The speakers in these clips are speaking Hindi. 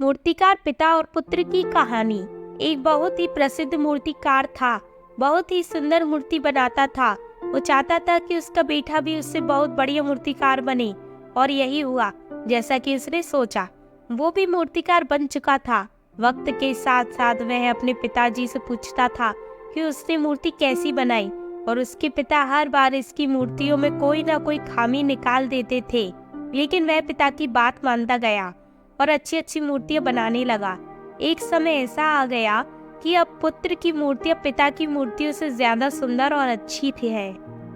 मूर्तिकार पिता और पुत्र की कहानी। एक बहुत ही प्रसिद्ध मूर्तिकार था। बहुत ही सुंदर मूर्ति बनाता था। वो चाहता था कि उसका बेटा भी उससे बहुत बढ़िया मूर्तिकार बने, और यही हुआ जैसा कि उसने सोचा। वो भी मूर्तिकार बन चुका था। वक्त के साथ साथ वह अपने पिताजी से पूछता था कि उसने मूर्ति कैसी बनाई, और उसके पिता हर बार इसकी मूर्तियों में कोई ना कोई खामी निकाल देते थे। लेकिन वह पिता की बात मानता गया और अच्छी अच्छी मूर्तियां बनाने लगा। एक समय ऐसा आ गया कि अब पुत्र की मूर्तियां पिता की मूर्तियों से ज्यादा सुंदर और अच्छी थी है।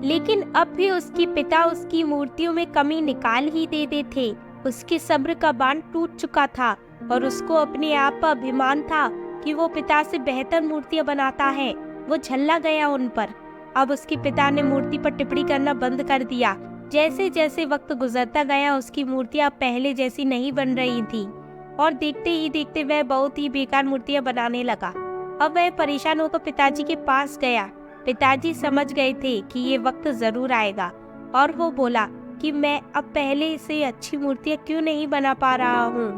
लेकिन अब भी उसके पिता उसकी मूर्तियों में कमी निकाल ही देते थे। उसके सब्र का बांध टूट चुका था और उसको अपने आप पर अभिमान था कि वो पिता से बेहतर मूर्तियां बनाता है। वो झल्ला गया उन पर। अब उसके पिता ने मूर्ति पर टिप्पणी करना बंद कर दिया। जैसे जैसे वक्त गुजरता गया उसकी मूर्तियां पहले जैसी नहीं बन रही थी, और देखते ही देखते वह बहुत ही बेकार मूर्तियां बनाने लगा। अब वह परेशान होकर पिताजी के पास गया। पिताजी समझ गए थे कि ये वक्त जरूर आएगा, और वो बोला कि मैं अब पहले से अच्छी मूर्तियां क्यों नहीं बना पा रहा हूँ।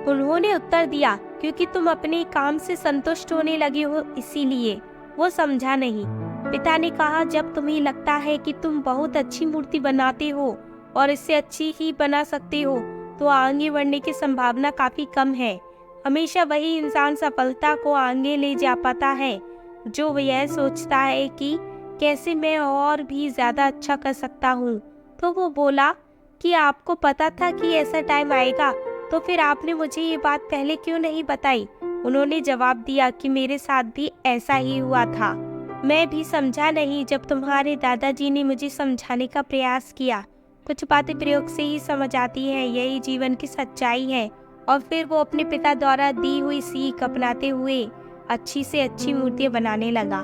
उन्होंने उत्तर दिया, क्योंकि तुम अपने काम से संतुष्ट होने लगे हो, इसीलिए। वो समझा नहीं। पिता ने कहा, जब तुम्हें लगता है कि तुम बहुत अच्छी मूर्ति बनाते हो और इससे अच्छी ही बना सकते हो, तो आगे बढ़ने की संभावना काफी कम है। हमेशा वही इंसान सफलता को आगे ले जा पाता है जो वह यह सोचता है कि कैसे मैं और भी ज्यादा अच्छा कर सकता हूँ। तो वो बोला कि आपको पता था कि ऐसा टाइम आएगा, तो फिर आपने मुझे ये बात पहले क्यों नहीं बताई। उन्होंने जवाब दिया कि मेरे साथ भी ऐसा ही हुआ था। मैं भी समझा नहीं जब तुम्हारे दादाजी ने मुझे समझाने का प्रयास किया। कुछ बातें प्रयोग से ही समझ आती हैं, यही जीवन की सच्चाई है। और फिर वो अपने पिता द्वारा दी हुई सीख अपनाते हुए अच्छी से अच्छी मूर्तियां बनाने लगा।